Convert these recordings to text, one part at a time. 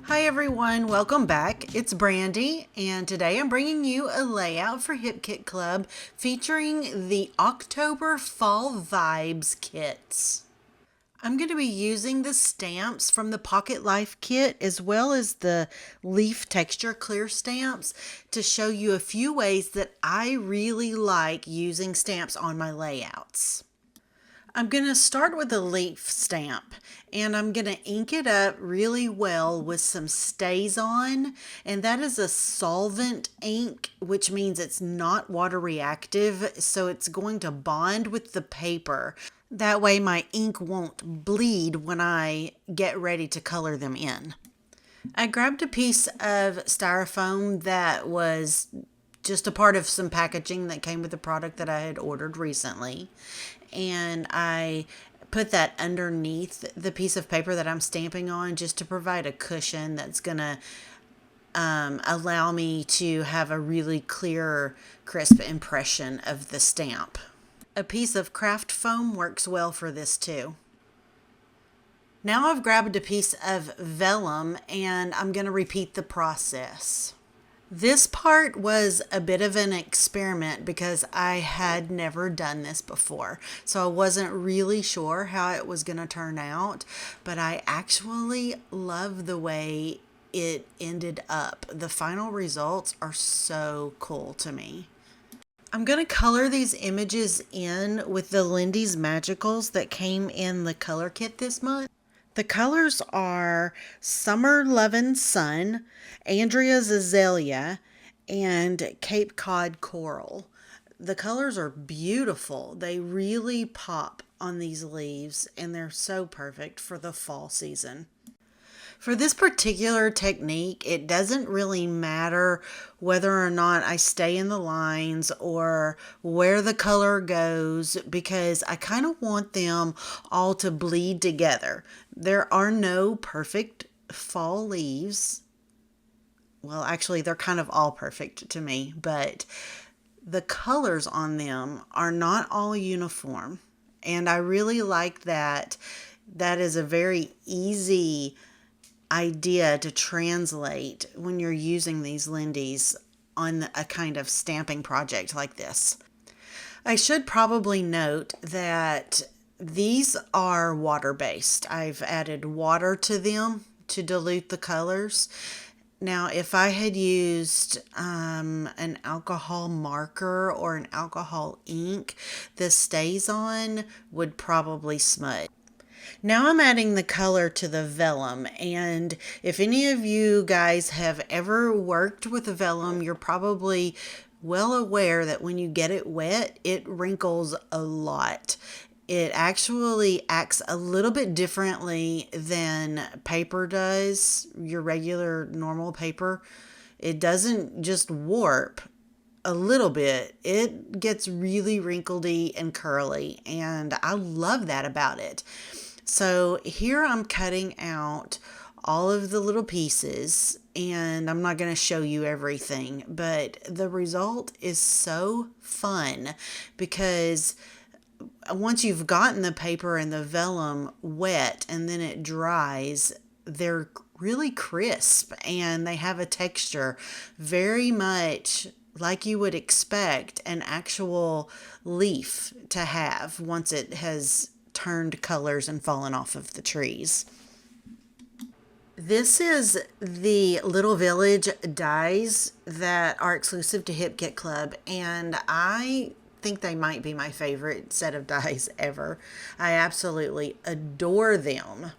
Hi everyone, welcome back. It's Brandy, and today I'm bringing you a layout for Hip Kit Club featuring the October Fall Vibes kits. I'm going to be using the stamps from the Pocket Life kit as well as the leaf texture clear stamps to show you a few ways that I really like using stamps on my layouts. I'm going to start with a leaf stamp, and I'm going to ink it up really well with some StazOn, and that is a solvent ink, which means it's not water reactive, so it's going to bond with the paper. That way my ink won't bleed when I get ready to color them in. I grabbed a piece of styrofoam that was just a part of some packaging that came with a product that I had ordered recently. And I put that underneath the piece of paper that I'm stamping on just to provide a cushion that's going to allow me to have a really clear, crisp impression of the stamp. A piece of craft foam works well for this too. Now I've grabbed a piece of vellum and I'm going to repeat the process. This part was a bit of an experiment because I had never done this before. So I wasn't really sure how it was going to turn out, but I actually love the way it ended up. The final results are so cool to me. I'm going to color these images in with the Lindy's Magicals that came in the color kit this month. The colors are Summer Lovin' Sun, Andrea's Azalea, and Cape Cod Coral. The colors are beautiful. They really pop on these leaves, and they're so perfect for the fall season. For this particular technique, it doesn't really matter whether or not I stay in the lines or where the color goes because I kind of want them all to bleed together. There are no perfect fall leaves. Well, actually, they're kind of all perfect to me, but the colors on them are not all uniform. And I really like that. That is a very easy idea to translate when you're using these Lindy's on a kind of stamping project like this. I should probably note that these are water-based. I've added water to them to dilute the colors. Now, if I had used an alcohol marker or an alcohol ink, the StazOn would probably smudge. Now I'm adding the color to the vellum, and if any of you guys have ever worked with vellum, you're probably well aware that when you get it wet, it wrinkles a lot. It actually acts a little bit differently than paper does, your regular normal paper. It doesn't just warp a little bit. It gets really wrinkledy and curly, and I love that about it. So here I'm cutting out all of the little pieces, and I'm not going to show you everything, but the result is so fun because once you've gotten the paper and the vellum wet and then it dries, they're really crisp and they have a texture very much like you would expect an actual leaf to have once it has turned colors and fallen off of the trees. This is the Little Village dies that are exclusive to Hip Kit Club, and I think they might be my favorite set of dies ever. I absolutely adore them.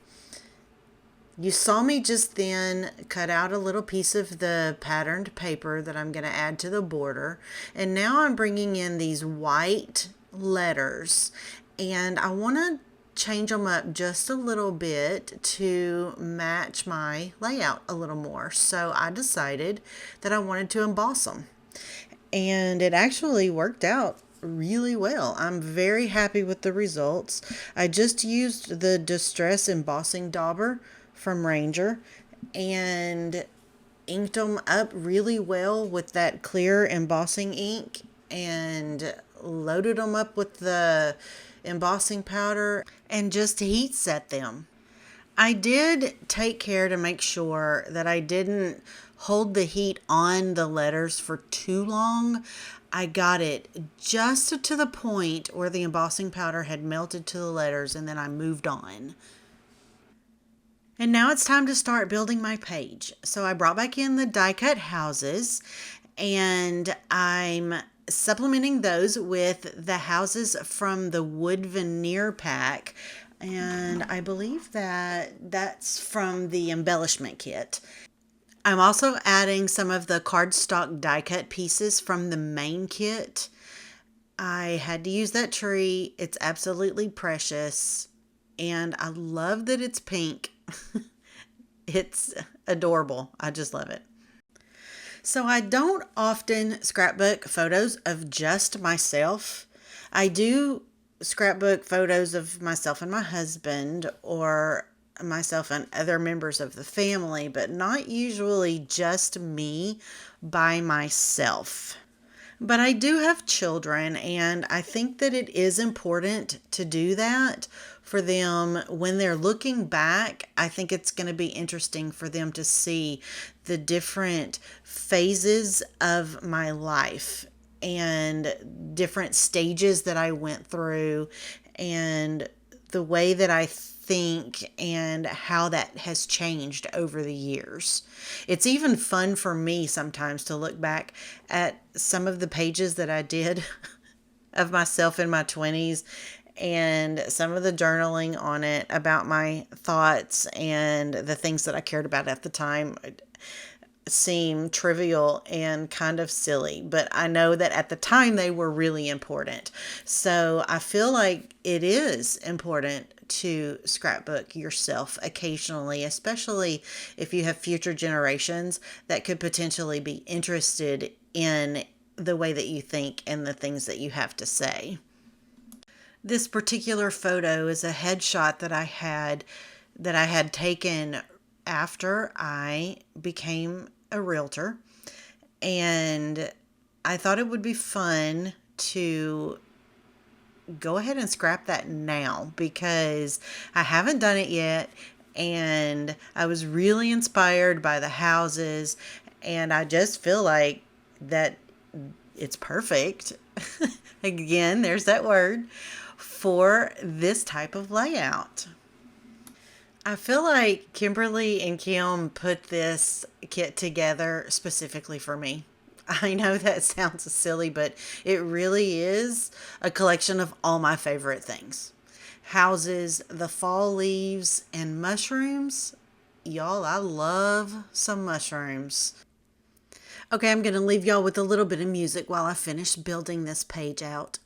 You saw me just then cut out a little piece of the patterned paper that I'm going to add to the border, and now I'm bringing in these white letters, and I want to change them up just a little bit to match my layout a little more. So I decided that I wanted to emboss them, and it actually worked out really well. I'm very happy with the results. I just used the Distress Embossing Dauber from Ranger and inked them up really well with that clear embossing ink and loaded them up with the embossing powder and just heat set them. I did take care to make sure that I didn't hold the heat on the letters for too long. I got it just to the point where the embossing powder had melted to the letters, and then I moved on. And now it's time to start building my page. So I brought back in the die cut houses, and I'm supplementing those with the houses from the wood veneer pack. And I believe that that's from the embellishment kit. I'm also adding some of the cardstock die cut pieces from the main kit. I had to use that tree. It's absolutely precious. And I love that it's pink. It's adorable. I just love it. So I don't often scrapbook photos of just myself. I do scrapbook photos of myself and my husband, or myself and other members of the family, but not usually just me by myself. But I do have children, and I think that it is important to do that for them when they're looking back. I think it's going to be interesting for them to see the different phases of my life and different stages that I went through, and the way that I think and how that has changed over the years. It's even fun for me sometimes to look back at some of the pages that I did of myself in my 20s, and some of the journaling on it about my thoughts and the things that I cared about at the time seem trivial and kind of silly, but I know that at the time they were really important. So I feel like it is important to scrapbook yourself occasionally, especially if you have future generations that could potentially be interested in the way that you think and the things that you have to say. This particular photo is a headshot that I had taken after I became a realtor, and I thought it would be fun to go ahead and scrap that now because I haven't done it yet, and I was really inspired by the houses, and I just feel like that it's perfect. Again, there's that word for this type of layout. I feel like Kimberly and Kim put this kit together specifically for me. I know that sounds silly, but it really is a collection of all my favorite things. Houses, the fall leaves, and mushrooms. Y'all, I love some mushrooms. Okay, I'm going to leave y'all with a little bit of music while I finish building this page out.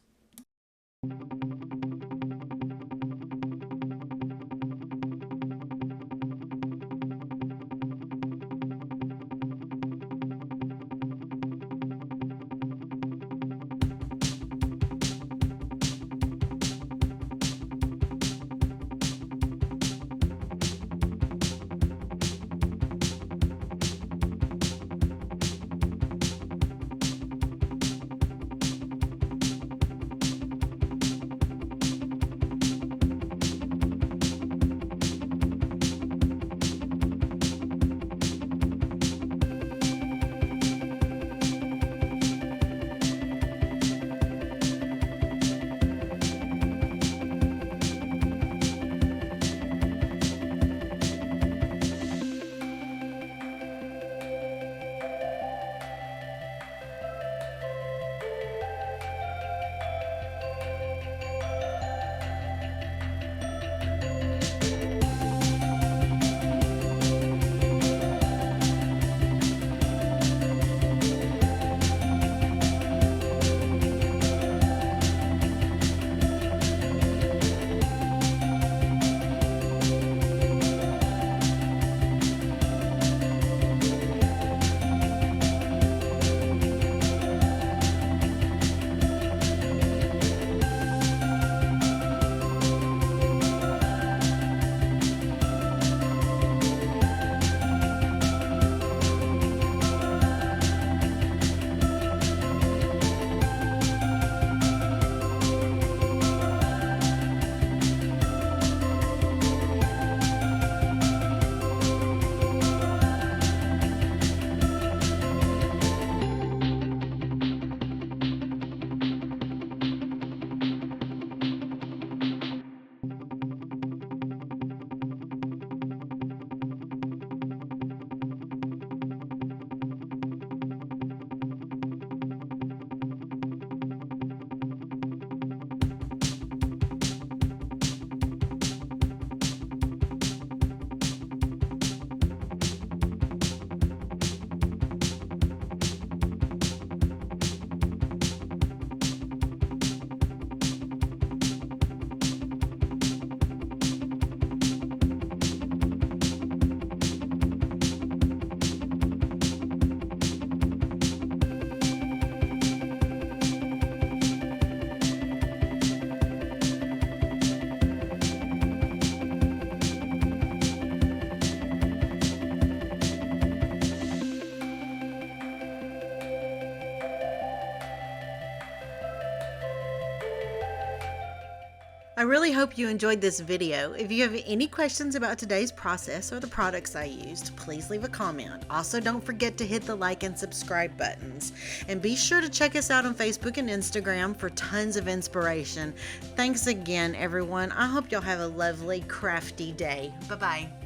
really hope you enjoyed this video. If you have any questions about today's process or the products I used, please leave a comment. Also, don't forget to hit the like and subscribe buttons. And be sure to check us out on Facebook and Instagram for tons of inspiration. Thanks again, everyone. I hope y'all have a lovely, crafty day. Bye-bye.